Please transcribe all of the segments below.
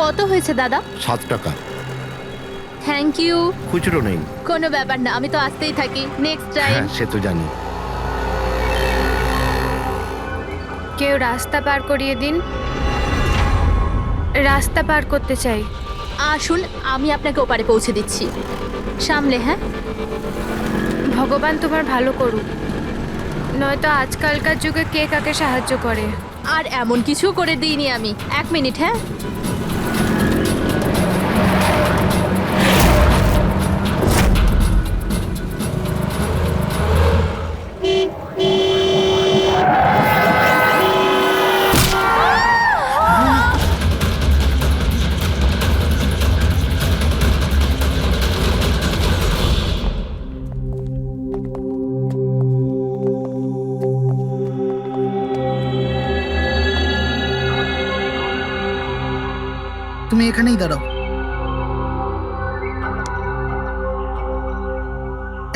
কত হয়েছে দাদা? 7 টাকা। Thank you. খুচরো নেই। কোনো ব্যাপার না, আমি তো আসতেই থাকি। Next time. হ্যাঁ, সে তো জানি। কেউ রাস্তা পার করিয়ে দিন, রাস্তা পার করতে চাই। আসুন, আমি আপনাকে ওপারে পৌঁছে দিচ্ছি। সামলে, হ্যাঁ? ভগবান তোমার ভালো করুক, নয়তো আজকালকার যুগে কে কাকে সাহায্য করে। আর এমন কিছু করে দিইনি আমি। 1 মিনিট, হ্যাঁ? তুমি এখানেই দাঁড়াও।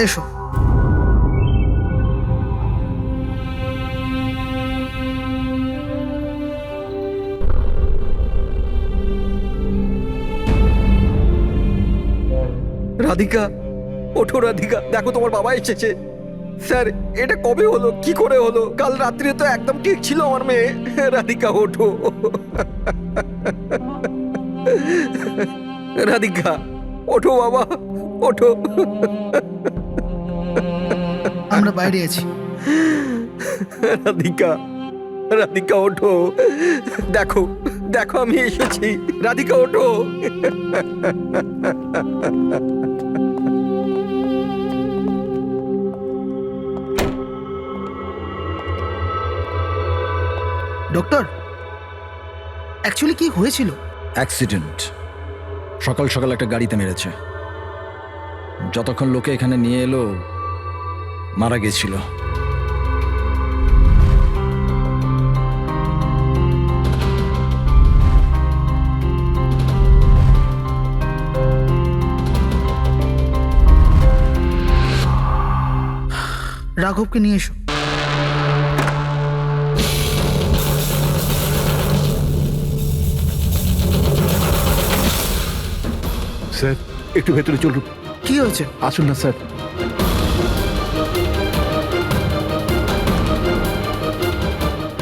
এসো। রাধিকা, ওঠো রাধিকা, দেখো তোমার বাবা এসেছে। স্যার, এটা কবে হলো, কি করে হলো? কাল রাত্রে তো একদম ঠিক ছিল আমার মেয়ে। রাধিকা ওঠো। রাধিকা ওঠো বাবা, ওঠো। আমরা বাইরে আছি। রাধিকা, রাধিকা ওঠো। দেখো, দেখো আমি এসেছি। রাধিকা ওঠো। ডক্টর, অ্যাকচুয়ালি কি হয়েছিল? অ্যাক্সিডেন্ট। সকাল সকাল একটা গাড়িতে মেরেছে। যতক্ষণ লোকে এখানে নিয়ে এলো মারা গেছিল। রাঘবকে নিয়ে এসো। স্যার, একটু ভেতরে চলুন। কি হয়েছে? আসুন না স্যার।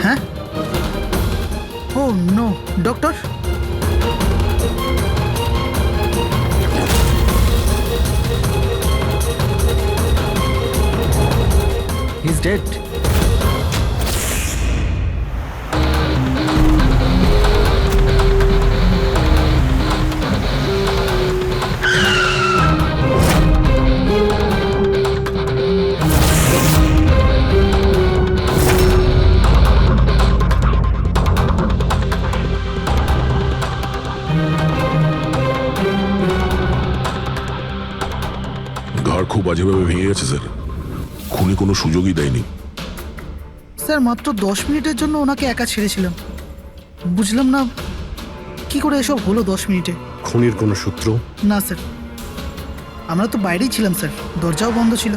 হ্যাঁ? Oh no, doctor. He is dead. ঘর খুব বাজেভাবে ভেঙে গেছে স্যার। খুনি কোনো সুযোগই দেয়নি। স্যার, মাত্র 10 মিনিটের জন্য ওনাকে একা ছেড়েছিলাম। বুঝলাম না কি করে এসব হলো 10 মিনিটে। খুনির কোনো সূত্র? না স্যার, আমরা তো বাইরেই ছিলাম স্যার, দরজাও বন্ধ ছিল।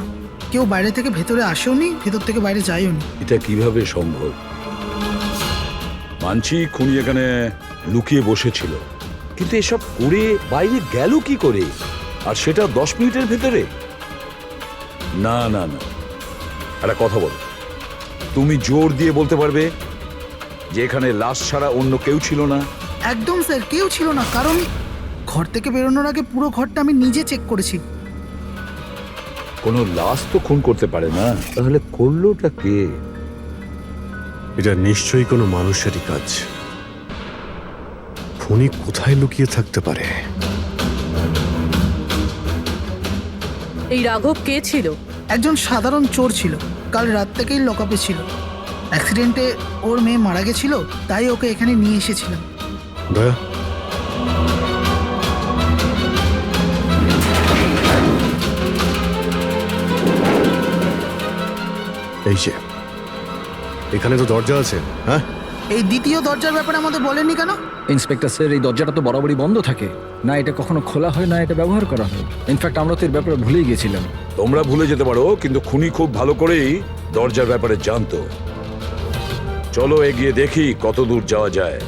কেউ বাইরে থেকে ভেতরে আসেওনি, ভেতর থেকে বাইরে যায়ওনি। এটা কিভাবে সম্ভব? মানছি খুনি এখানে লুকিয়ে বসেছিল, কিন্তু এসব করে বাইরে গেল কি করে, আর সেটা 10 মিনিটের ভেতরে? না না না, একটা কথা বলো, তুমি জোর দিয়ে বলতে পারবে যে এখানে লাশ ছাড়া অন্য কেউ ছিল না? একদম স্যার, কেউ ছিল না। কারণ ঘর থেকে বেরোনোর আগে পুরো ঘরটা আমি নিজে চেক করেছি। কোনো লাশ তো খুন করতে পারে না, তাহলে করলোটা কে? এটা নিশ্চয়ই কোনো মানুষেরই কাজ। খুনি কোথায় লুকিয়ে থাকতে পারে? এই রাঘব কে ছিল? একজন সাধারণ চোর ছিল, কাল রাত থেকেই লকআপে ছিল। অ্যাক্সিডেন্টে ওর মেয়ে মারা গেছিল, তাই ওকে এখানে নিয়ে এসেছিলাম। দয়া, এই যে এখানে তো দরজা আছে। হ্যাঁ, এই দ্বিতীয় দরজার ব্যাপারে আমাদের বলেননি কেন? ইন্সপেক্টর স্যার, এই দরজাটা তো বরাবরই বন্ধ থাকে, না এটা কখনো খোলা হয় না এটা ব্যবহার করা হয়। ইনফ্যাক্ট আমরা তো এর ব্যাপারে ভুলেই গেছিলাম। তোমরা ভুলে যেতে পারো, কিন্তু খুনি খুব ভালো করেই দরজার ব্যাপারে জানতো। চলো এগিয়ে দেখি কত দূর যাওয়া যায়।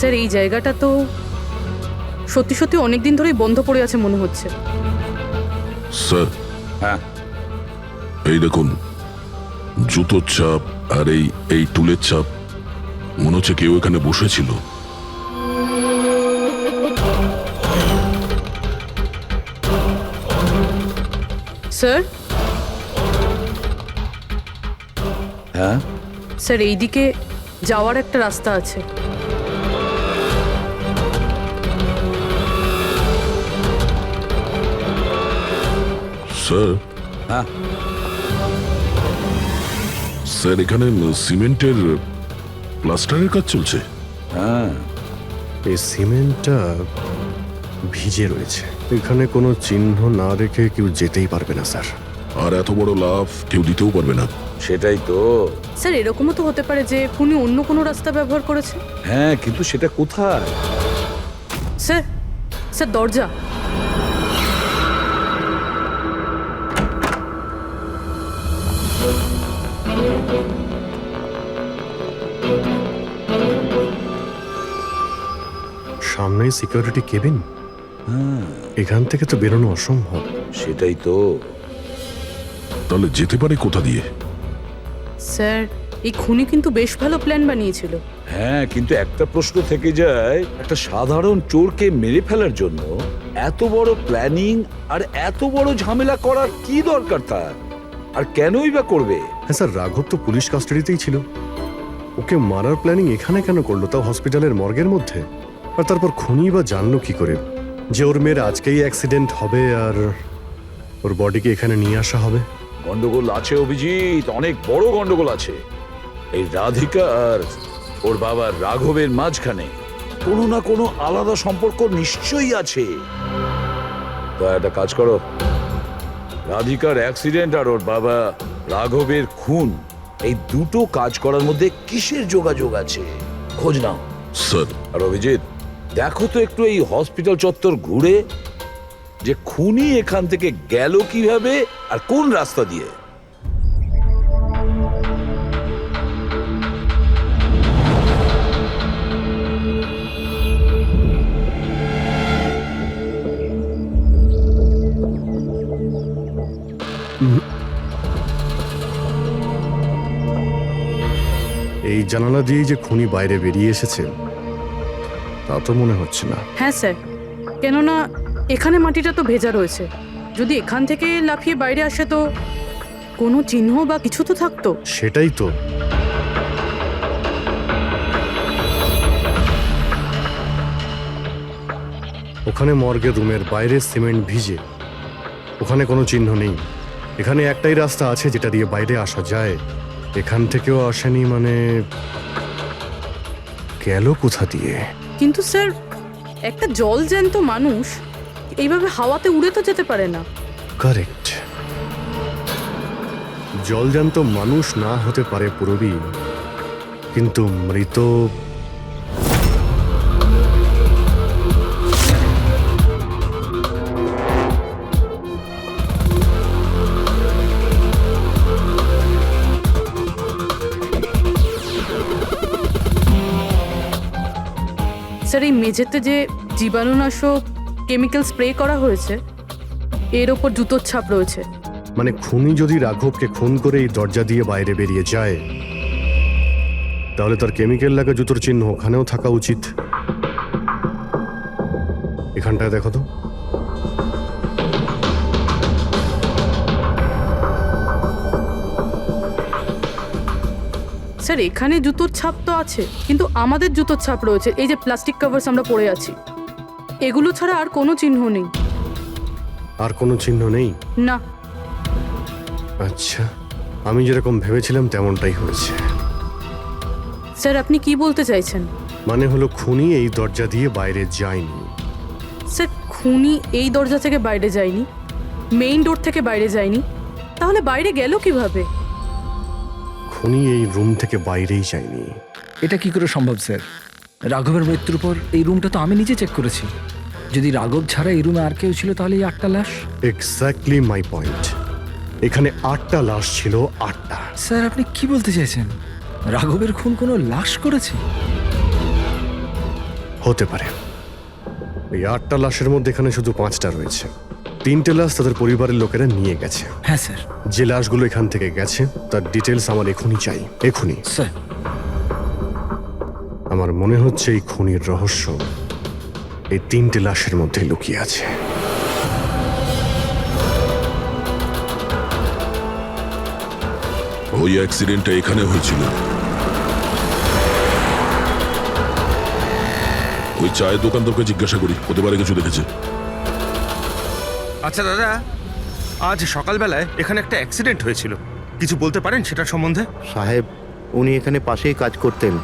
স্যার এই জায়গাটা তো সত্যি সত্যি অনেক দিন ধরেই বন্ধ পড়ে আছে মনে হচ্ছে। স্যার, হ্যাঁ এই দেখুন, জুতোর ছাপ আর এই টুলের ছাপ, মনে হচ্ছে কেউ এখানে বসেছিল। স্যার হ্যাঁ স্যার এইদিকে যাওয়ার একটা রাস্তা আছে। স্যার, হ্যাঁ স্যার এখানে সিমেন্টের প্লাস্টারের কাজ চলছে। হ্যাঁ এই সিমেন্টটা ভিজে রয়েছে, এখানে কোনো চিহ্ন না রেখে কেউ যেতেই পারবে না স্যার। আর এত বড় লাভ কেউ দিতেও পারবে না। সেটাই তো। স্যার এরকমও তো হতে পারে যে খুনি অন্য কোনো রাস্তা ব্যবহার করেছে। হ্যাঁ, কিন্তু সেটা কোথায়? স্যার স্যার দরজা। সামনেই সিকিউরিটি কেবিন, এখান থেকে তো বেরোনো অসম্ভব। সেটাই তো। তাহলে যেতে পারে কোথা দিয়ে? স্যার এই খুনি কিন্তু বেশ ভালো প্ল্যান বানিয়েছিল। হ্যাঁ, কিন্তু একটা প্রশ্ন থেকে যায়, একটা সাধারণ চোরকে মেরে ফেলার জন্য এত বড় প্ল্যানিং আর এত বড় ঝামেলা করার কি দরকার তার? আর কেনই বা করবে? হ্যাঁ স্যার, রাঘব তো পুলিশ কাস্টাডিতেই ছিল, ওকে মারার প্ল্যানিং এখানে কেন করলো, তাও হসপিটালের মর্গের মধ্যে? আর তারপর খুনি বা জানলো কি করে যে ওর মেয়ের আজকেই অ্যাক্সিডেন্ট হবে আর ওর বডিকে এখানে নিয়ে আসা হবে? গন্ডগোল আছে অভিজিৎ, অনেক বড় গন্ডগোল আছে। এই রাধিকা আর ওর বাবার রাঘবের মাঝখানে কোনো না কোনো আলাদা সম্পর্ক নিশ্চয়ই আছে। তা একটা কাজ করো, রাধিকার অ্যাক্সিডেন্ট আর ওর বাবা রাঘবের খুন, এই দুটো কাজ করার মধ্যে কিসের যোগাযোগ আছে খোঁজ নাও। স্যার, আর অভিজিৎ, দেখো তো একটু এই হসপিটাল চত্বর ঘুরে যে খুনি এখান থেকে গেল কিভাবে আর কোন রাস্তা দিয়ে। এই জানালা দিয়েই যে খুনি বাইরে বেরিয়ে এসেছে তা তো মনে হচ্ছে না। হ্যাঁ স্যার, কেননা এখানে মাটিটা তো ভেজা রয়েছে। যদি এখান থেকে লাফিয়ে বাইরে আসে তো কোনো চিহ্ন বা কিছু তো থাকতো। সেটাই তো। ওখানে মর্গের রুমের বাইরে সিমেন্ট ভিজে, ওখানে কোনো চিহ্ন নেই। এখানে একটাই রাস্তা আছে যেটা দিয়ে বাইরে আসা যায়, এখান থেকেও আসেনি, মানে গেল কোথা দিয়ে? কিন্তু স্যার একটা জল জ্যান্ত মানুষ এইভাবে হাওয়াতে উড়ে তো যেতে পারে না। কারেক্ট, জলজান্ত মানুষ না হতে পারে পুরবী, কিন্তু মৃত স্যার এই মেঝেতে যে জীবাণুনাশক কেমিক্যাল স্প্রে করা হয়েছে এর ওপর জুতোর ছাপ রয়েছে। মানে খুনি যদি রাঘবকে খুন করে এই দরজা দিয়ে বাইরে বেরিয়ে যায় তাহলে তার কেমিক্যাল লাগা জুতোর চিহ্ন ওখানেও থাকা উচিত। এখানটায় দেখো তো। স্যার এখানে জুতোর ছাপ তো আছে, কিন্তু আমাদের জুতোর ছাপ রয়েছে। এই যে প্লাস্টিক কভার্স আমরা পরে আছি, এগুলো ছাড়া আর কোনো চিহ্ন নেই। আর কোনো চিহ্ন নেই? না। আচ্ছা, আমি যেরকম ভেবেছিলাম তেমনটাই হয়েছে। স্যার আপনি কি বলতে চাইছেন? মানে হলো খুনি এই দরজা দিয়ে বাইরে যায়নি। স্যার খুনি এই দরজা থেকে বাইরে যায়নি, মেইন ডোর থেকে বাইরে যায়নি, তাহলে বাইরে গেল কিভাবে? খুনি এই রুম থেকে বাইরেই যায়নি। এটা কি করে সম্ভব স্যার? রাঘবের মৃত্যুর পর এই রুমটা তো আমি নিজে চেক করেছি। যদি রাঘব ছাড়া এই রুমে আর কেউ ছিল তাহলে এই 8টা লাশ। Exactly my point. এখানে 8টা লাশ ছিল, 8টা। স্যার আপনি কি বলতে চাইছেন? রাঘবের খুন কোনো লাশ করেছে? হতে পারে। এই 8টা লাশের মধ্যে এখানে শুধু 5টা রয়েছে। 3টে লাশ তাদের পরিবারের লোকেরা নিয়ে গেছে। হ্যাঁ স্যার। যে লাশগুলো এখান থেকে গেছে তার ডিটেলস আমার এখনই চাই, এখনই। স্যার আমার মনে হচ্ছে এই খুনির রহস্য এই 3টে লাশের মধ্যে লুকিয়ে আছে। ওই অ্যাক্সিডেন্টটা এখানে হয়েছিল। ওই চায়ের দোকানদারকে জিজ্ঞাসা করি, হতে পারে কিছু দেখেছে। আচ্ছা দাদা, আজ সকালবেলায় এখানে একটা অ্যাক্সিডেন্ট হয়েছিল, কিছু বলতে পারেন সেটার সম্বন্ধে? সাহেব, উনি এখানে পাশেই কাজ করতেন।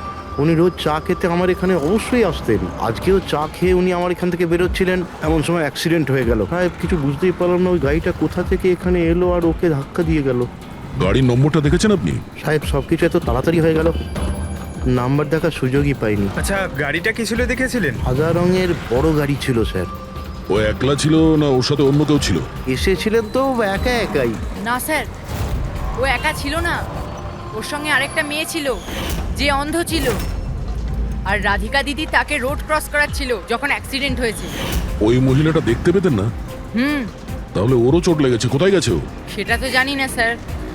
উনি রোজ চা খেতে আমার এখানে অবশ্যই আসতেন। আজকেও চা খেয়ে উনি আমার এখান থেকে বেরোচ্ছিলেন, এমন সময় অ্যাক্সিডেন্ট হয়ে গেল। সাহেব, কিছু বুঝতেই পারলাম না ওই গাড়িটা কোথা থেকে এখানে এলো আর ওকে ধাক্কা দিয়ে গেল। গাড়ির নম্বরটা দেখেছেন আপনি? সাহেব, সব কিছু এত তাড়াতাড়ি হয়ে গেল, নাম্বার দেখার সুযোগই পাইনি। আচ্ছা, গাড়িটা কি ছিল দেখেছিলেন? সাদা রঙের বড় গাড়ি ছিল স্যার। ও একলা ছিল না ওর সাথে অন্য কেউ ছিল? এসেছিলেন তো একা একাই। না স্যার, ও একা ছিল না, ওর সঙ্গে আরেকটা মেয়ে ছিল যে অন্ধ ছিল, আর রাধিকা দিদি তাকে রোড ক্রস করাচ্ছিল যখন অ্যাক্সিডেন্ট হয়েছে। ওই মহিলাটা দেখতে পেতেন না? তাহলে ওরও চোট লেগেছে। কোথায় গেছে ও? সেটা তো জানি না স্যার,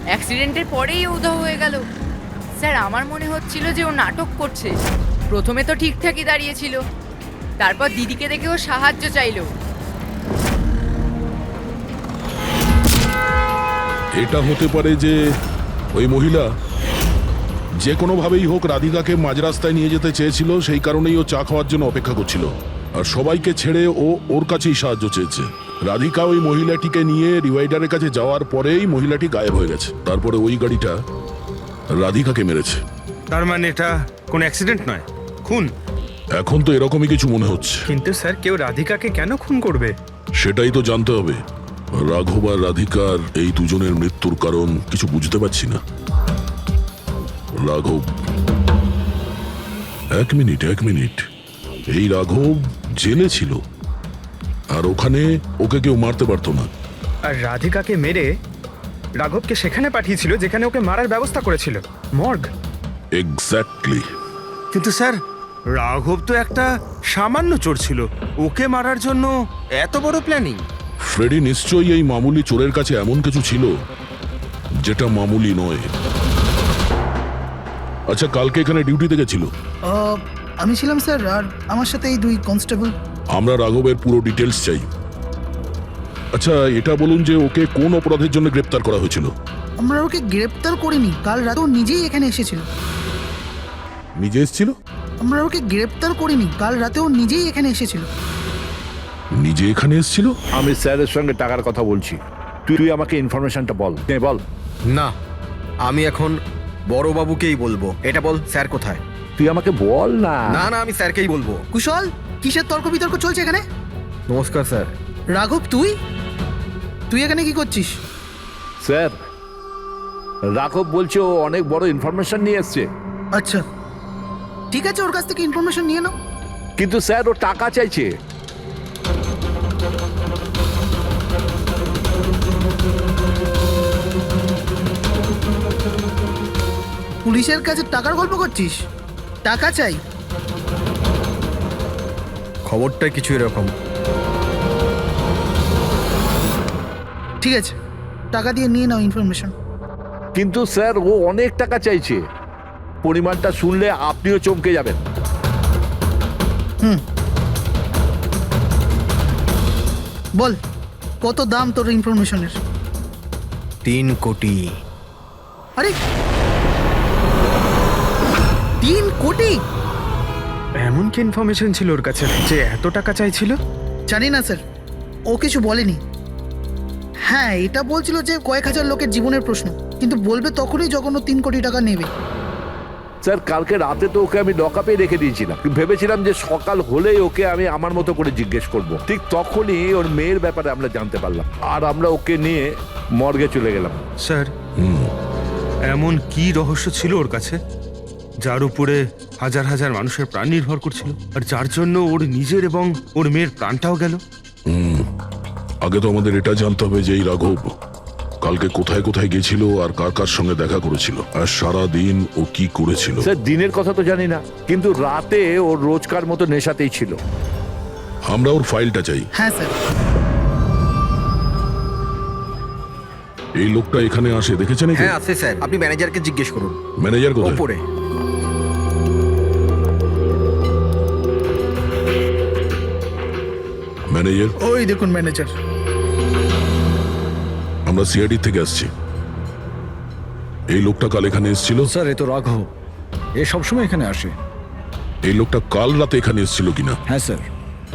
অ্যাক্সিডেন্টের পরেই ও উধাও হয়ে গেল। স্যার, আমার মনে হচ্ছিল যে ও নাটক করছে। প্রথমে তো ঠিকঠাকই দাঁড়িয়েছিল, তারপর দিদিকে দেখে ও সাহায্য চাইলো। এটা হতে পারে যে ওই মহিলা যে কোনোভাবেই হোক রাধিকাকে মাঝ রাস্তায় নিয়ে যেতে চেয়েছিল, সেই কারণেই ও চা খাওয়ার জন্য অপেক্ষা করছিল, আর সবাইকে ছেড়ে ও ওর কাছেই সাহায্য চেয়েছে। রাধিকা ওই মহিলাটিকে নিয়ে ডিভাইডারের কাছে যাওয়ার পরেই মহিলাটি গায়েব হয়ে গেছে। তারপরে ওই গাড়িটা রাধিকাকে মেরেছে। তার মানে এটা কোনো অ্যাক্সিডেন্ট নয়, খুন? এখন তো এরকমই কিছু মনে হচ্ছে। কিন্তু স্যার, কেউ রাধিকাকে কেন খুন করবে? সেটাই তো জানতে হবে। রাঘব আর রাধিকার এই দুজনের মৃত্যুর কারণ কিছু বুঝতে পারছি না। রাঘব, এক মিনিট, এই রাঘব জেলে ছিল, আর ওখানে ওকে কেউ মারতে পারতো না। আর রাধিকাকে মেরে রাঘবকে সেখানে পাঠিয়েছিল যেখানে ওকে মারার ব্যবস্থা করেছিল, মর্গ। এক্স্যাক্টলি। কিন্তু স্যার, রাঘব তো একটা সামান্য চোর ছিল, ওকে মারার জন্য এত বড় প্ল্যানিং? ফ্রেডি নিশ্চয়ই এই মামুলি চোরের কাছে এমন কিছু ছিল যেটা মামুলি নয়। আচ্ছা, কালকে এখানে ডিউটিতে গেছিল? আমি ছিলাম স্যার, আর আমার সাথে এই 2 কনস্টেবল। আমরা রাঘবের পুরো ডিটেলস চাই। আচ্ছা, এটা বলুন যে ওকে কোন অপরাধের জন্য গ্রেপ্তার করা হয়েছিল? আমরা ওকে গ্রেপ্তার করিনি, কাল রাতে ও নিজেই এখানে এসেছিল। নিজে এসেছিল? আমরা ওকে গ্রেপ্তার করিনি, কাল রাতে ও নিজেই এখানে এসেছিল। নিজে এখানে এসেছিল? আমি স্যারের সঙ্গে টাকার কথা বলছি, তুই আমাকে ইনফরমেশনটা বল। বল। না, আমি এখন বড়বাবুকেই বলবো। এটা বল, স্যার কোথায়? তুই আমাকে বল না। না, আমি স্যারকেই বলবো। কুশল, কিসের তর্ক বিতর্ক চলছে এখানে? নমস্কার স্যার। রাঘব, তুই এখানে কি করছিস? স্যার, রাঘব বলছে ও অনেক বড় ইনফরমেশন নিয়ে এসছে। আচ্ছা, ঠিক আছে, ওর কাছ থেকে ইনফরমেশন নিয়ে নাও। কিন্তু স্যার, ও টাকা চাইছে। পুলিশের কাছে টাকার গল্প করছিস? টাকা চাই? খবরটা কিছু এরকম। ঠিক আছে, টাকা দিয়ে নিয়ে নাও ইনফরমেশন। কিন্তু স্যার, ও অনেক টাকা চাইছে। পরিমাণটা শুনলে আপনিও চমকে যাবেন। বল, কত দাম তোর ইনফরমেশনের? 3 কোটি। আরে, 3 কোটি? এমন কি ইনফরমেশন ছিল ওর কাছে যে এত টাকা চাইছিল? জানি না স্যার, ও কিছু বলেনি। হ্যাঁ, এটা বলছিল যে কয়েক হাজার লোকের জীবনের প্রশ্ন, কিন্তু বলবে তখনই যখন ও 3 কোটি টাকা নেবে। স্যার, কালকে রাতে তো ওকে আমি লকআপে রেখে দিয়েছিলাম। ভেবেছিলাম যে সকাল হলেই ওকে আমি আমার মতো করে জিজ্ঞেস করব। ঠিক তখনই ওর মেয়ের ব্যাপারে আমরা জানতে পারলাম, আর আমরা ওকে নিয়ে মর্গে চলে গেলাম। স্যার, এমন কি রহস্য ছিল ওর কাছে যার উপরে হাজার হাজার মানুষের প্রাণ নির্ভর করছিল, আর যার জন্য ওর নিজের এবং ওর মেয়ের প্রাণটাও গেল? আগে তো আমাদের এটা জানতে হবে যে এই রাঘব কালকে কোথায় কোথায় গেছিল আর কার কার সঙ্গে দেখা করেছিল আর সারা দিন ও কি করেছিল। স্যার দিনের কথা তো জানি না, কিন্তু রাতে ওর রোজকার মতো নেশাতেই ছিল। আমরা ওর ফাইলটা চাই। হ্যাঁ স্যার। এই লোকটা এখানে আসে দেখেছেন? হ্যাঁ আছে স্যার, আপনি ম্যানেজারকে জিজ্ঞেস করুন। ম্যানেজার কোথায়? ওপরে। ম্যানেজার? ওই দেখুন ম্যানেজার। আমরা সিআইডি থেকে আসছি। এই লোকটা কাল এখানে এসেছিল? স্যার এ তো রাঘব, এ সবসময় এখানে আসে। এই লোকটা কাল রাতে এখানে এসেছিল কিনা? হ্যাঁ স্যার,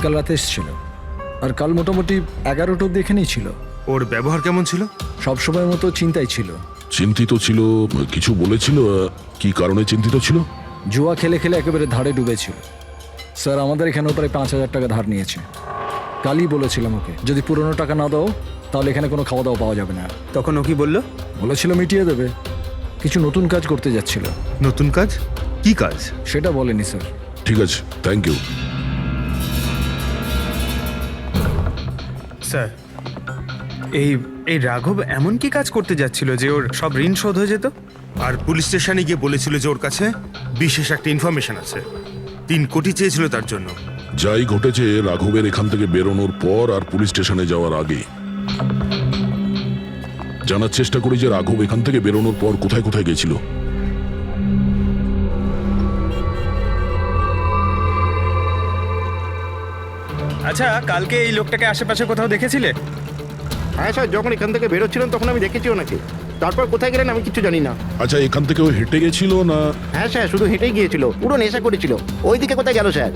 কাল রাতে এসেছিল আর কাল মোটামুটি 11টা অব্দি এখানেই ছিল। ওর ব্যবহার কেমন ছিল? সবসময়ের মতো চিন্তায় ছিল। চিন্তিত ছিল? কিছু বলেছিল? কি কারণে চিন্তিত ছিল? জুয়া খেলে খেলে একেবারে ধারে ডুবেছিল। স্যার আমাদের এখানেও প্রায় 5,000 টাকা ধার নিয়েছে। কালই বলেছিলাম ওকে যদি পুরনো টাকা না দাও তাহলে এখানে কোনো খাওয়া দাওয়া পাওয়া যাবে না। তখন ও কি বললো? বলেছিল মিটিয়ে দেবে। কিছু নতুন কাজ করতে যাচ্ছিল। নতুন কাজ? কি কাজ? সেটা বলেনি স্যার। ঠিক আছে, থ্যাংক ইউ। স্যার এই এই রাঘব এমন কি কাজ করতে যাচ্ছিল যে ওর সব ঋণ শোধ হয়ে যেত? আর পুলিশ স্টেশনে গিয়ে বলেছিল যে ওর কাছে বিশেষ একটা ইনফরমেশন আছে, 3 কোটি চেয়েছিল তার জন্য। যাই ঘটেছে রাঘবের এখান থেকে বেরোনোর পর আর পুলিশ স্টেশনে যাওয়ার আগে জানার চেষ্টা করি যে রাঘব এখান থেকে বেরোনোর পর কোথায় কোথায় গেছিল। আচ্ছা কালকে এই লোকটাকে আশেপাশে কোথাও দেখেছিলে? হ্যাঁ স্যার, যখন এখান থেকে বেরোচ্ছিলাম তখন আমি দেখেছি ওনাকে। তারপর কোথায় গেলেন আমি কিছু জানি না। আচ্ছা, এখান থেকে ও হেঁটে গেছিল না? হ্যাঁ স্যার, শুধু হেঁটেই গিয়েছিল, পুরো নেশা করেছিল। ওইদিকে কোথায় গেল স্যার?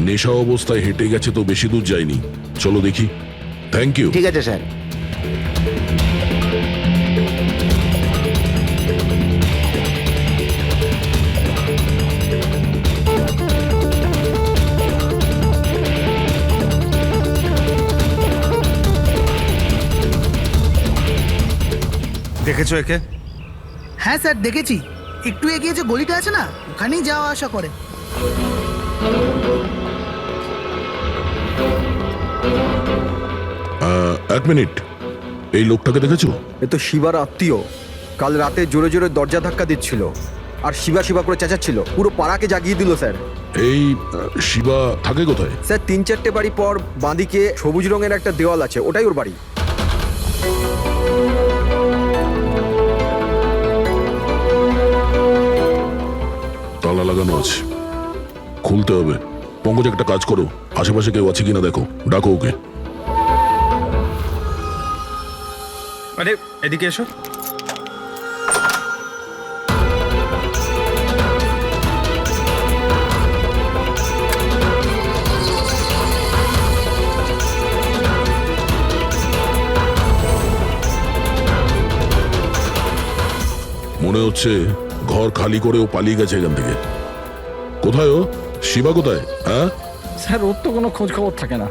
নেশা অবস্থায় হেঁটে গেছে তো বেশি দূর যায়নি। চলো দেখি। Thank you. ঠিক আছে স্যার। দেখেছো একে? হ্যাঁ স্যার দেখেছি, একটু এগিয়ে যে গলিটা আছে না ওখানেই যাওয়া আসা করে। এক মিনিট, এই লোকটাকে দেখেছো? এ তো শিবার আত্মীয়। কাল রাতে জোরে জোরে দরজা ধাক্কা দিচ্ছিল আর শিবা শিবা করে চেঁচাচ্ছিল, পুরো পাড়াকে জাগিয়ে দিল স্যার। এই শিবা থাকে কোথায়? স্যার 3-4টে বাড়ি পর বাঁদিকে সবুজ রঙের একটা দেওয়াল আছে, ওটাই ওর বাড়ি। তালা লাগানো আছে, খুলতে হবে। পঙ্কজ একটা কাজ করো, আশেপাশে কেউ আছে কিনা দেখো, ডাকো ওকে। আরে এদিকে এসো। মনে হচ্ছে ঘর খালি করে ও পালিয়ে গেছে এখান থেকে। কোথায় ও? শিবা কোথায়? হ্যাঁ স্যার ওর তো কোনো খোঁজ খবর থাকে না,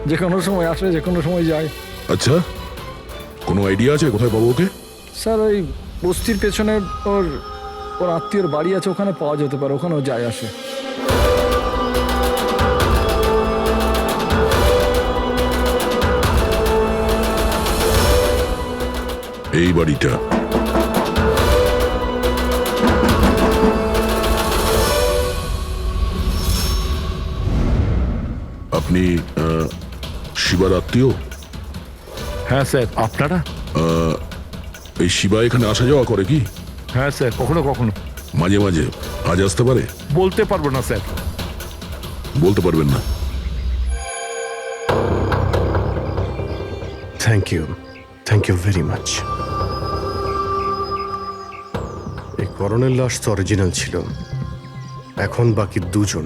যে কোনো সময় আসে যে কোনো সময় যায়। আচ্ছা, কোনো আইডিয়া আছে কোথায় পাবো ওকে? স্যার ওই বস্তির পেছনে ওর ওর আত্মীয়র বাড়ি আছে, ওখানে পাওয়া যেতে পারে, ওখানেও যায় আসে। এই বাড়িটা। আপনি শিবার আত্মীয়? হ্যাঁ স্যার। আপনারা? এই শিবা এখানে আসা যাওয়া করে কি? হ্যাঁ স্যার, কখনো কখনো। মাঝে মাঝে। আজ আসতে পারে? বলতে পারবো না স্যার। বলতে পারবেন না? Thank you very much. এই করণের লাশ তো অরিজিনাল ছিল। এখন বাকি দুজন,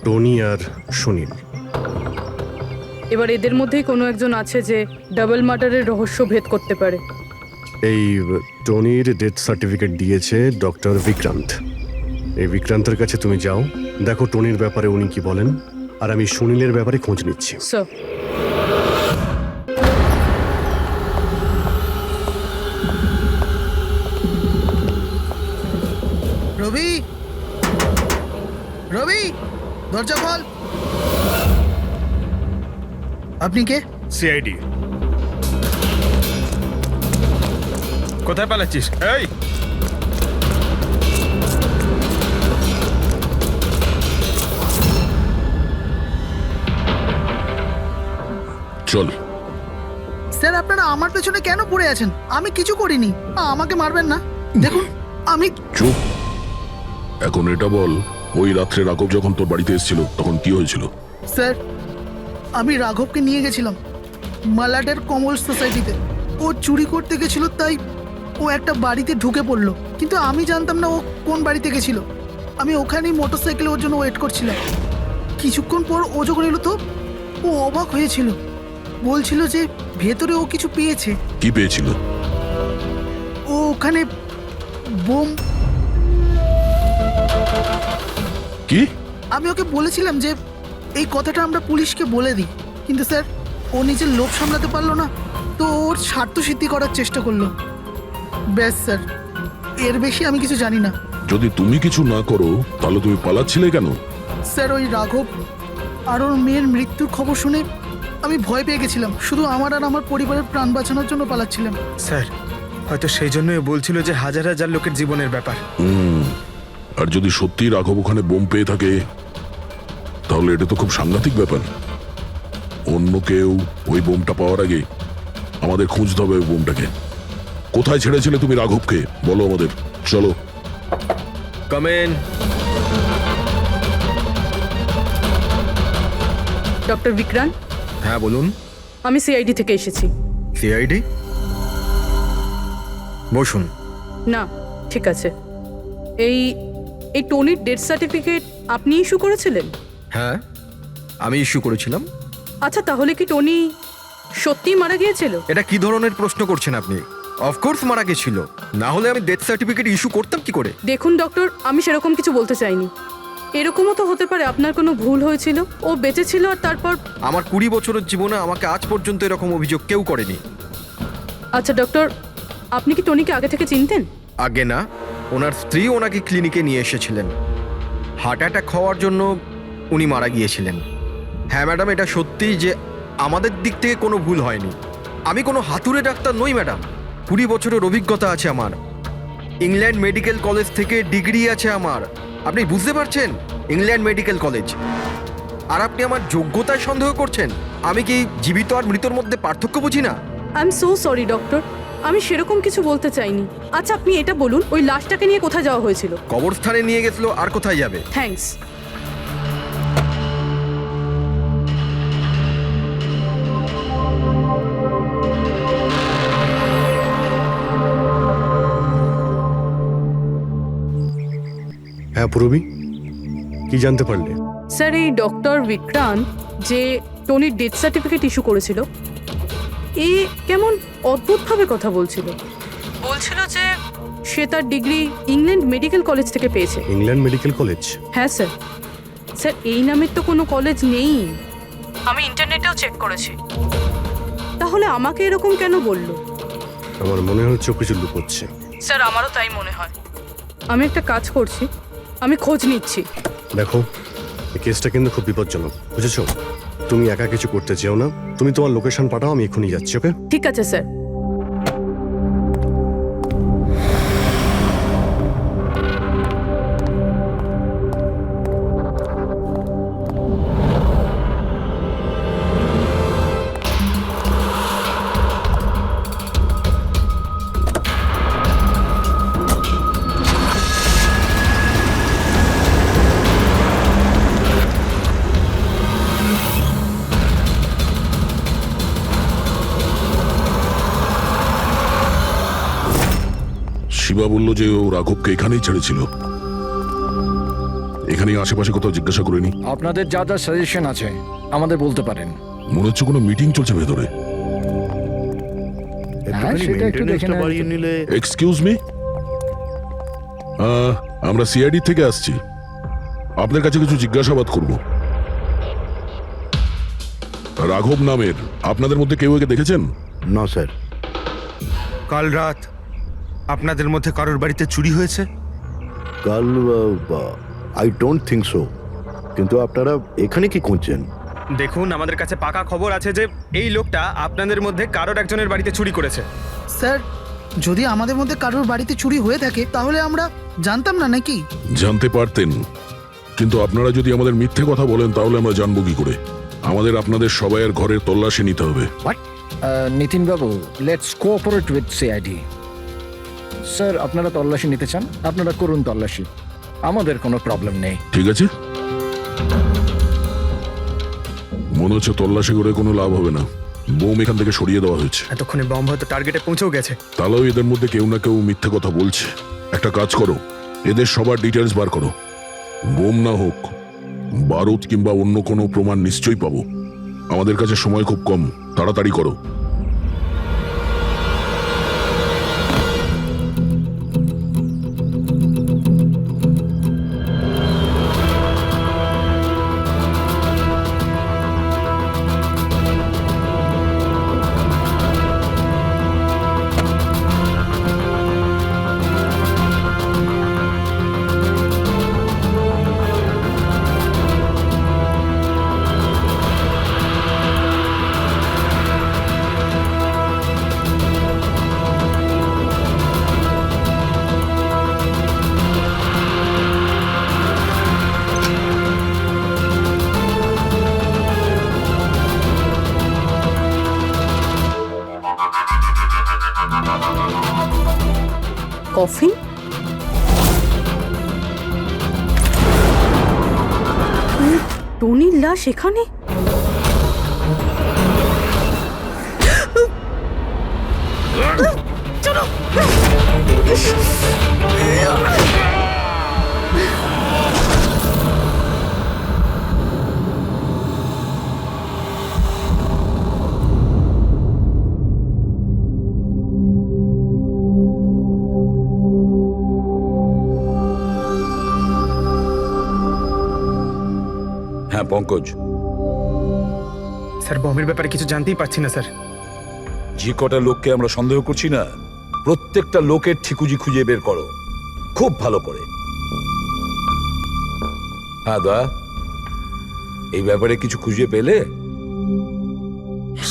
টনি আর সুনীল। এবার এদের মধ্যেই কোনো একজন আছে যে ডাবল মার্ডারের রহস্য ভেদ করতে পারে। এই টনির ডেথ সার্টিফিকেট দিয়েছে ডক্টর বিক্রান্ত। এই বিক্রান্তের কাছে তুমি যাও, দেখো টনির ব্যাপারে উনি কি বলেন, আর আমি সুনীলের ব্যাপারে খোঁজ নিচ্ছি। স্যার রবি, রবি দরজা খোল। আপনি কে? সিআইডি। কোথায় পালাচ্ছিস? এই চল। স্যার আপনারা আমার পেছনে কেন পড়ে আছেন? আমি কিছু করিনি। আমাকে মারবেন না। দেখুন আমি চুপ। এখন এটা বল, ওই রাত্রে রাঘব যখন তোর বাড়িতে এসেছিল তখন কি হয়েছিল? স্যার আমি রাঘবকে নিয়ে গেছিলাম মালাডের কমল সোসাইটিতে। ও চুরি করতে গেছিল, তাই ও একটা বাড়িতে ঢুকে পড়লো, কিন্তু আমি জানতাম না ও কোন বাড়িতে গেছিল। আমি ওখানেই মোটরসাইকেলে ওর জন্য ওয়েট করছিলাম। কিছুক্ষণ পর ও যখন এলো তো ও অবাক হয়েছিল, বলছিল যে ভেতরে ও কিছু পেয়েছে। কি পেয়েছিল? ও ওখানে বোম। কি? আমি ওকে বলেছিলাম যে এই কথাটা আমরা পুলিশকে বলে দিই, কিন্তু স্যার ও নিজের লোভ সামলাতে পারলো না, তো ওর স্বার্থ সিদ্ধি করার চেষ্টা করলো। ব্যাস স্যার, এর বেশি আমি কিছু জানি না। যদি তুমি কিছু না করো তাহলে তুমি পালাচ্ছিলে কেন? স্যার ওই রাঘব আর ওর মেয়ের মৃত্যুর খবর শুনে আমি ভয় পেয়ে গেছিলাম। শুধু আমার আর আমার পরিবারের প্রাণ বাঁচানোর জন্য পালাচ্ছিলাম। স্যার হয়তো সেই জন্যই বলছিল যে হাজার হাজার লোকের জীবনের ব্যাপার। আর যদি সত্যি রাঘব ওখানে বোম পেয়ে থাকে তাহলে এটা তো খুব সাংঘাতিক ব্যাপার। অন্য কেউ ওই বোমটা পাওয়ার আগে আমাদের খুঁজতে হবে ওই বোমটাকে। কোথায় ছেড়েছিলে তুমি রাঘবকে বলো আমাদের। চলো। কমেন। ডক্টর বিক্রান্ত, হ্যাঁ বলুন। আমি সিআইডি থেকে এসেছি। সিআইডি? বসুন। না ঠিক আছে। এই এই টনির ডেথ সার্টিফিকেট আপনি ইস্যু করেছিলেন? হ্যাঁ আমি ইস্যু করেছিলাম। আচ্ছা তাহলে কি টনি সত্যিই মারা গিয়েছিল? এটা কি ধরনের প্রশ্ন করছেন আপনি? অফকোর্স মারা গেছিল, না হলে আমি ডেথ সার্টিফিকেট ইস্যু করতাম কি করে? দেখুন ডক্টর, আমি সেরকম কিছু বলতে চাইনি। এরকমও তো হতে পারে আপনার কোনো ভুল হয়েছিল, ও বেঁচে ছিল আর তারপর। আমার 20 বছরের জীবনে আমাকে আজ পর্যন্ত এরকম অভিযোগ কেউ করেনি। আচ্ছা ডক্টর, আপনি কি টনিকে আগে থেকে চিনতেন? আগে না, ওনার স্ত্রী ওনাকে ক্লিনিকে নিয়ে এসেছিলেন। হার্ট অ্যাটাক হওয়ার জন্য উনি মারা গিয়েছিলেন। হ্যাঁ ম্যাডাম, এটা সত্যি যে আমাদের দিক থেকে কোনো ভুল হয়নি। আমি কোনো হাতুড়ে ডাক্তার নই ম্যাডাম। 20 বছরের অভিজ্ঞতা আছে আমার। ইংল্যান্ড মেডিকেল কলেজ থেকে ডিগ্রি আছে আমার। আপনি বুঝতে পারছেন? England medical college. আর আপনি আমার যোগ্যতায় সন্দেহ করছেন? আমি কি জীবিত আর মৃতর মধ্যে পার্থক্য বুঝি না? I am so sorry doctor, আমি সেরকম কিছু বলতে চাইনি। আচ্ছা আপনি এটা বলুন, ওই লাশটাকে নিয়ে কোথায় যাওয়া হয়েছিল? কবরস্থানে নিয়ে গেছিল, আর কোথায় যাবে? থ্যাঙ্কস। হ্যাঁ পূরবী, কি জানতে পারলে? স্যার এই ডক্টর বিক্রান্ত যে টনির ডেথ সার্টিফিকেট ইস্যু করেছিল, এ কেমন অদ্ভুতভাবে কথা বলছিল। বলছিল যে সে তার ডিগ্রি ইংল্যান্ড মেডিকেল কলেজ থেকে পেয়েছে। England medical college? হ্যাঁ স্যার। স্যার এই নামের তো কোনো কলেজ নেই, আমি ইন্টারনেটেও চেক করেছি। তাহলে আমাকে এরকম কেন বলল? আমার মনে হচ্ছে ও কিছু লুকোচ্ছে। স্যার আমারও তাই মনে হয়। আমি একটা কাজ করছি, আমি খোঁজ নিচ্ছি। দেখো, এই কেসটা কিন্তু খুব বিপজ্জনক, বুঝেছো? তুমি একা কিছু করতে চেও না। তুমি তোমার লোকেশন পাঠাও, আমি এখনই যাচ্ছি। ওকে? ঠিক আছে স্যার। শিবা বলল যে ও রাঘবকে এখানেই ছেড়েছিল। এখানেই আশেপাশে কোথাও জিজ্ঞাসা করিনি? আপনাদের যা যা সাজেশন আছে আমাদের বলতে পারেন। মনে হচ্ছে কোনো মিটিং চলছে ভেতরে। সেটা একটু দেখে নেওয়া বাড়িয়ে নিলে। এক্সকিউজ মি, আমরা সিআইডি থেকে আসছি। আপনার কাছে কিছু জিজ্ঞাসাবাদ করব। রাঘব নামের আপনাদের মধ্যে কেউ একে দেখেছেন? না স্যার। কাল রাত আপনাদের মধ্যে কারোর বাড়িতে চুরি হয়েছে? কাল আই ডোন্ট থিঙ্ক সো। কিন্তু আপনারা এখানে কি খুঁজছেন? দেখুন, আমাদের কাছে পাকা খবর আছে যে এই লোকটা আপনাদের মধ্যে কারোর একজনের বাড়িতে চুরি করেছে। স্যার যদি আমাদের মধ্যে কারোর বাড়িতে চুরি হয়ে থাকে তাহলে আমরা জানতাম না নাকি? জানতে পারতেন, কিন্তু আপনারা যদি আমাদের মিথ্যে কথা বলেন তাহলে আমরা জানবো কি করে? আমাদের আপনাদের সবাইয়ের ঘরের তল্লাশি নিতে হবে। নিতিন বাবু, let's cooperate with CID. Sir, আপনারা তল্লাশি নিতে চান, আপনারা করুন তল্লাশি, আমাদের কোনো প্রবলেম নেই। ঠিক আছে, মনে হচ্ছে তল্লাশি করে কোনো লাভ হবে না। বোম এখান থেকে সরিয়ে দেওয়া হয়েছে। এতক্ষণে বম হয়তো টার্গেটে পৌঁছেও গেছে। তাহলেও এদের মধ্যে কেউ না কেউ মিথ্যে কথা বলছে। একটা কাজ করো, এদের সবার ডিটেলস বার করো। বোম না হোক, বারুদ কিংবা অন্য কোনো প্রমাণ নিশ্চয়ই পাবো। আমাদের কাছে সময় খুব কম, তাড়াতাড়ি করো। কফিন? টনির লাশ এখানে? হ্যাঁ পঙ্কজ, স্যার, বমের ব্যাপারে কিছু জানতেই পারছি না স্যার। যে কটা লোককে আমরা সন্দেহ করছি না, প্রত্যেকটা লোকের ঠিকুজি খুঁজে বের করো খুব ভালো করে। হ্যাঁ দা, এই ব্যাপারে কিছু খুঁজে পেলে?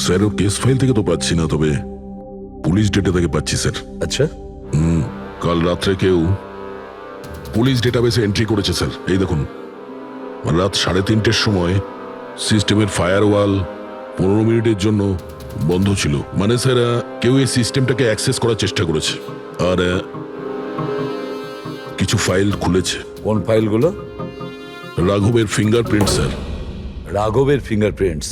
স্যার, ও কেস ফাইল থেকে তো পাচ্ছি না, তবে পুলিশ ডেটা থেকে পাচ্ছি স্যার। আচ্ছা, কাল রাত্রে কেউ পুলিশ ডেটাবেসে এন্ট্রি করেছে স্যার। এই দেখুন, রাত 3:30-র সময় সিস্টেমের ফায়ারওয়াল 15 মিনিটের জন্য বন্ধ ছিল। মানে স্যার, কেউ এই সিস্টেমটাকে অ্যাক্সেস করার চেষ্টা করেছে আর কিছু ফাইল খুলেছে। কোন ফাইলগুলো? রাঘবের ফিঙ্গারপ্রিন্ট স্যার। রাঘবের ফিঙ্গারপ্রিন্টস?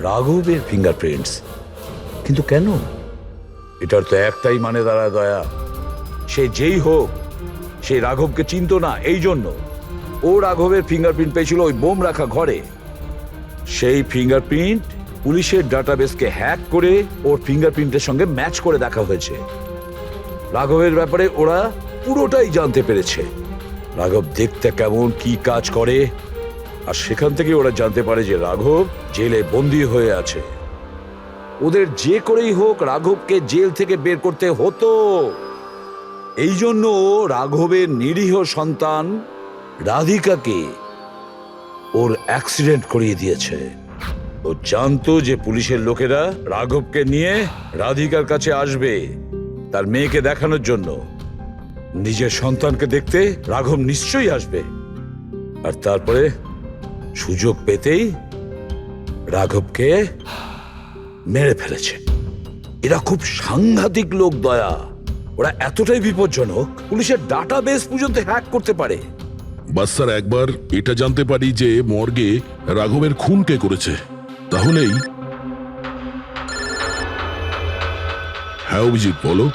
রাঘবের ফিঙ্গারপ্রিন্টস? কিন্তু কেন? এটার তো একটাই মানে দাঁড়ায় দয়া, সে যেই হোক সেই রাঘবকে চিনতো না, এই জন্য ও রাঘবের ফিঙ্গারপ্রিন্ট পেয়েছিল ওই বোম রাখা ঘরে। সেই ফিঙ্গারপ্রিন্ট পুলিশের ডাটাবেসকে হ্যাক করে ওর ফিঙ্গারপ্রিন্টের সঙ্গে ম্যাচ করে দেখা হয়েছে। রাঘবের ব্যাপারে ওরা পুরোটাই জানতে পেরেছে, রাঘব দেখতে কেমন, কি কাজ করে, আর সেখান থেকে ওরা জানতে পারে যে রাঘব জেলে বন্দী হয়ে আছে। ওদের যে করেই হোক রাঘবকে জেল থেকে বের করতে হতো। এই জন্য রাঘবের নিরীহ সন্তান রাধিকাকে ওর অ্যাক্সিডেন্ট করিয়ে দিয়েছে। ও জানতো যে পুলিশের লোকেরা রাঘবকে নিয়ে রাধিকার কাছে আসবে তার মেয়েকে দেখানোর জন্য। নিজের সন্তানকে দেখতে রাঘব নিশ্চয়ই আসবে, আর তারপরে সুযোগ পেতেই রাঘবকে মেরে ফেলেছে। এরা খুব সাংঘাতিক লোক দয়া, ওরা এতটাই বিপজ্জনক পুলিশের ডাটাবেস পর্যন্ত হ্যাক করতে পারে। বাস স্যার, একবার এটা জানতে পারি যে মর্গে রাঘবের খুন কে করেছে, তাহলেই। হ্যাঁ অভিজিৎ, বলো।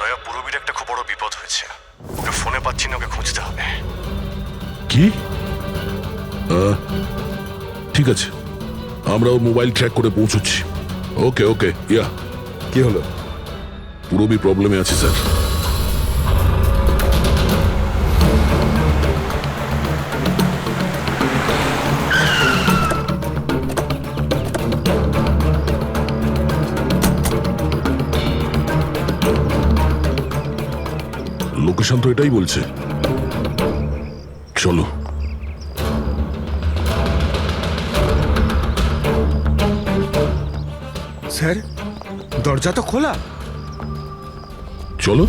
দয়া, পুরবীর একটা খুব বড় বিপদ হয়েছে, ওকে ফোনে পাচ্ছি না, ওকে খুঁজতে হবে। কি? ঠিক আছে, আমরা ওর মোবাইল ট্র্যাক করে পৌঁছচ্ছি। ওকে ওকে, ইয়া। কি হলো? পুরবী প্রবলেমে আছে স্যার। লোকেশন তো এটাই বলছে, চলো। স্যার, দরজা তো খোলা। চলো।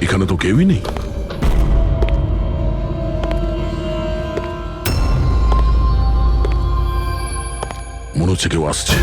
এখানে তো কেউই নেই। মনে হচ্ছে কেউ আসছে।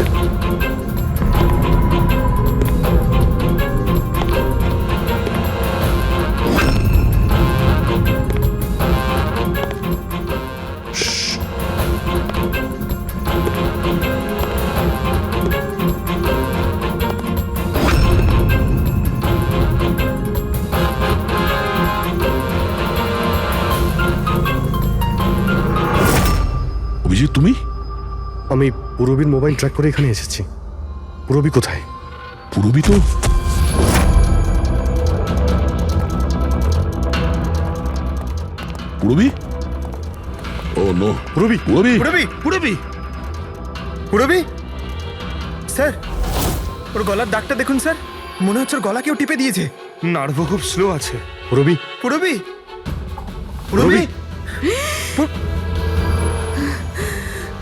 অভিজিৎ, তুমি? আমি পূরবীর মোবাইল ট্র্যাক করে এখানে এসেছি। পূরবী কোথায়? পূরবী তো পূরবী? ও নো, পূরবী! পূরবী! পুরবি পুরবি পুরবি স্যার, ওর গলার দাগটা দেখুন স্যার, মনে হচ্ছে ওর গলা কেউ টিপে দিয়েছে। নার্ভ খুব স্লো আছে। পূরবী! পুরবি পুরবি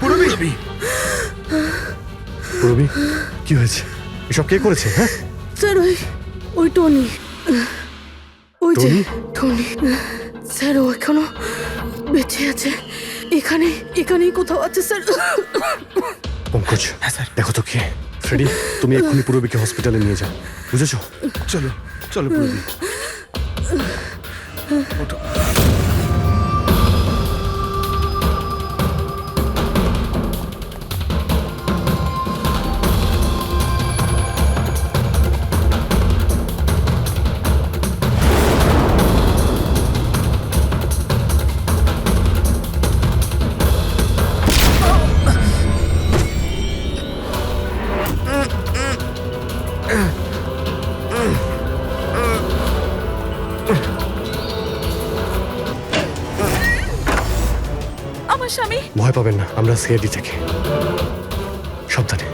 পুরবি পূরবী, কি হয়েছে? এসব কে করেছে? হ্যাঁ, স্যার ওই টনি, ওই যে টনি? টনি স্যার, ও এখনো বেঁচে আছে। এখানেই কোথাও আছে স্যার। পঙ্কজ, দেখো তো কে। ফ্রেডি, তুমি এক্ষুনি পূরবীকে হসপিটালে নিয়ে যাও, বুঝেছো? চলো চলো পূরবী। আমার স্বামী। ভয় পাবেন না, আমরা সিআইডি থেকে। সাবধানে।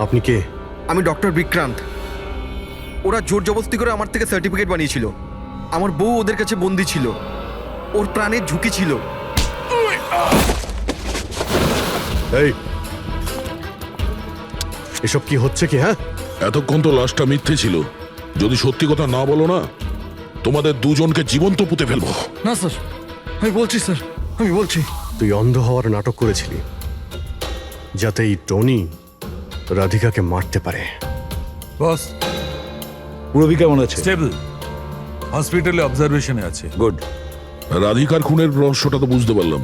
আপনি কে? আমি ডক্টর বিক্রান্ত। ওরা জোর জবরদস্তি করে আমার থেকে সার্টিফিকেট বানিয়েছিল। আমার বউ ওদের কাছে বন্দি ছিল, ওর প্রাণের ঝুঁকি ছিল। এই, এসব কি হচ্ছে কি? হ্যাঁ, এতক্ষণ তো লাশটা মিথ্যে ছিল। যদি সত্যি কথা না বলো না, তোমাদের দুজনকে জীবন্ত পুঁতে ফেলবো। না স্যার, আমি বলছি স্যার, আমি বলছি। তুই অন্ধ হওয়ার নাটক করেছিলি যাতে এই টনি রাধিকাকে মারতে পারে। বস, পূরবী কেমন আছে? স্টেবল, হসপিটালে অবজারভেশনে আছে। গুড। রাধিকার খুনের রহস্যটা তো বুঝতে পারলাম।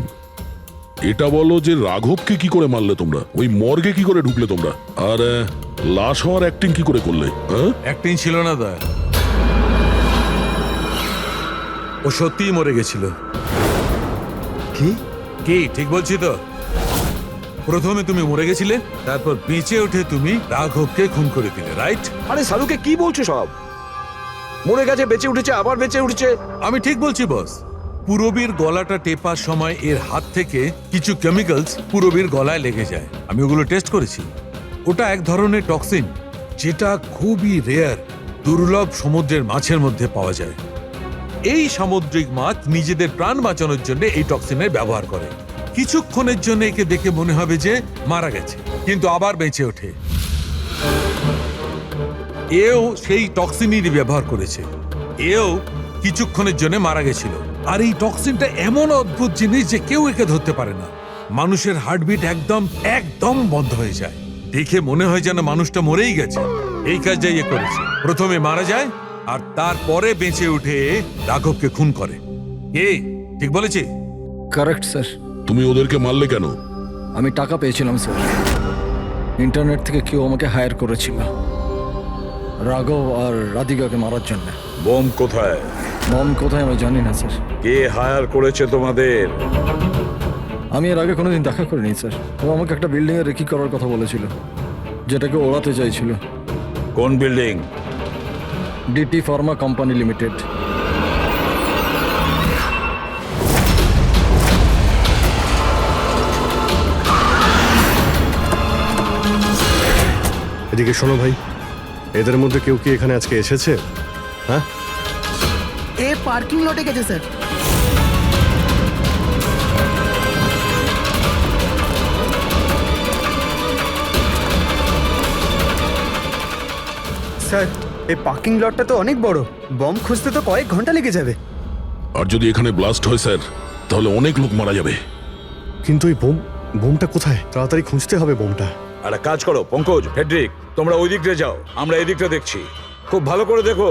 এটা বলো যে রাঘবকে কি করে মারলে তোমরা? ওই মর্গে কি করে ঢুকলে তোমরা? আর লাশ হওয়ার অ্যাক্টিং কি করে করলে? হ্যাঁ, অ্যাক্টিং ছিল না দা, ও সত্যিই মরে গেছিল। কি কি ঠিক বলছি তো? প্রথমে তুমি মরে গেছিলে, তারপর বেঁচে উঠে তুমি রাঘবকে খুন করে দিলে, রাইট? আরে সালুকে কি বলছো সব? মরে গেছে, বেঁচে উঠেছে, আবার বেঁচে উঠেছে। আমি ঠিক বলছি বস। পূরবীর গলাটা টেপার সময় এর হাত থেকে কিছু কেমিক্যালস পূরবীর গলায় লেগে যায়। আমি ওগুলো টেস্ট করেছি। ওটা এক ধরনের টক্সিন, যেটা খুবই রেয়ার, দুর্লভ সমুদ্রের মাছের মধ্যে পাওয়া যায়। এই সামুদ্রিক মাছ নিজেদের প্রাণ বাঁচানোর জন্য এই টক্সিনের ব্যবহার করে। কিছুক্ষণের জন্য একে দেখে মনে হবে যে মারা গেছে, কিন্তু আবার বেঁচে ওঠে। এও সেই টক্সিনেরই ব্যবহার করেছে। এও কিছুক্ষণের জন্য মারা গেছিল। আর এই টক্সিনটা এমন অদ্ভুত জিনিস যে কেউ একে ধরতে পারে না। মানুষের হার্টবিট একদম বন্ধ হয়ে যায়। দেখে মনে হয় যেন মানুষটা মরেই গেছে। এই কাজটা ইয়ে করেছে, প্রথমে মারা যায় আর তারপরে বেঁচে উঠে রাঘবকে খুন করে। ঠিক বলেছি? Correct sir. তুমি ওদেরকে মারলে কেন? আমি টাকা পেয়েছিলাম স্যার। ইন্টারনেট থেকে কেউ আমাকে হায়ার করেছিল রাঘব আর রাধিকাকে মারার জন্য। বম কোথায়? বম কোথায় আমি জানি না স্যার। কে হায়ার করেছে তোমাদের? আমি এর আগে কোনোদিন দেখা করিনি স্যার। ও আমাকে একটা বিল্ডিং এ রেকি করার কথা বলেছিল, যেটাকে ওড়াতে চাইছিল। কোন building? DT pharma company limited. এদিকে শোনো ভাই, এদের মধ্যে কেউ কি এখানে আজকে এসেছে? হ্যাঁ, এ পার্কিং লটে গেছে স্যার। স্যার এই পার্কিং লটটা তো অনেক বড়, বম খুঁজতে তো কয়েক ঘন্টা লেগে যাবে। আর যদি এখানে ব্লাস্ট হয় স্যার, তাহলে অনেক লোক মারা যাবে। কিন্তু এই বোমটা কোথায়? তাড়াতাড়ি খুঁজতে হবে বোমটা। একটা কাজ করো পঙ্কজ, ফেডরিক, তোমরা ওই দিকটা যাও, আমরা এই দিকটা দেখছি। খুব ভালো করে দেখো।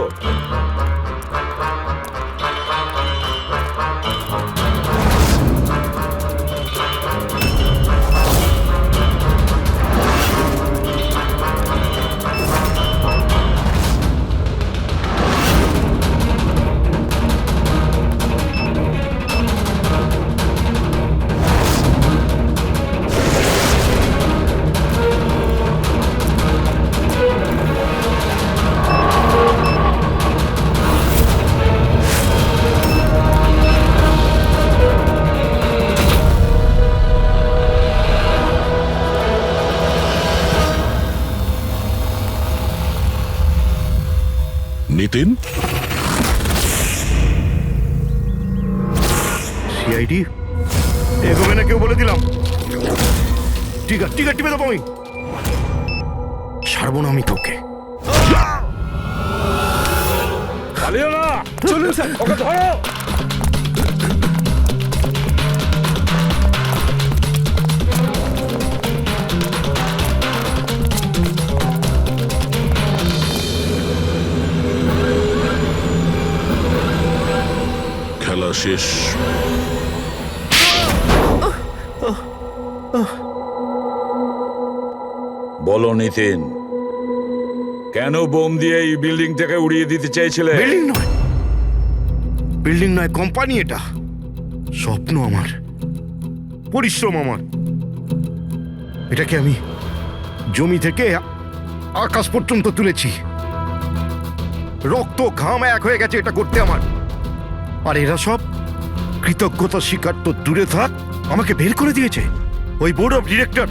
নিতিন, সিআইডি এগোবে না কেউ বলে দিলাম। টিকার টিপে দেবো আমি, ছাড়বো না আমি তোকে। পালিও না, চলুন স্যার। ওকে ধরো। খেলা শেষ। বলো নিতিন, কেন বোম দিয়ে এই বিল্ডিংটাকে উড়িয়ে দিতে চাইছিলে? বিল্ডিং নয় কোম্পানি, এটা স্বপ্ন আমার, পরিশ্রম আমার। এটাকে আমি জমি থেকে আকাশ পর্যন্ত তুলেছি, রক্ত ঘাম এক হয়ে গেছে এটা করতে আমার। আর এরা সব কৃতজ্ঞতা স্বীকার তো দূরে থাক, আমাকে বের করে দিয়েছে ওই বোর্ড অফ ডিরেক্টর।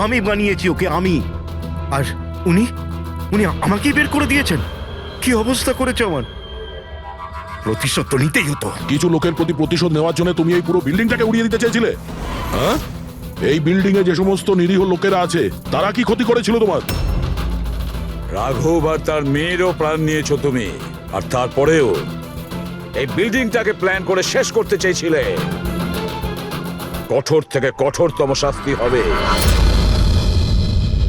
আমি বানিয়েছি ওকে, আমি। আর উনি আমাকেই বের করে দিয়েছেন। কি অবস্থা করেছে আমার! প্রতিশোধ তো নিতেই হতো। কিছু লোকের প্রতি প্রতিশোধ নেওয়ার জন্য তুমি এই পুরো বিল্ডিংটাকে উড়িয়ে দিতে চেয়েছিলে? হ্যাঁ, এই বিল্ডিং এ যে সমস্ত নিরীহ লোকেরা আছে তারা কি ক্ষতি করেছিল তোমার? রাঘব আর তার মেয়েরও প্রাণ নিয়েছো তুমি, আর তারপরেও এই বিল্ডিংটাকে প্ল্যান করে শেষ করতে চেয়েছিলে। কঠোর থেকে কঠোরতম শাস্তি হবে।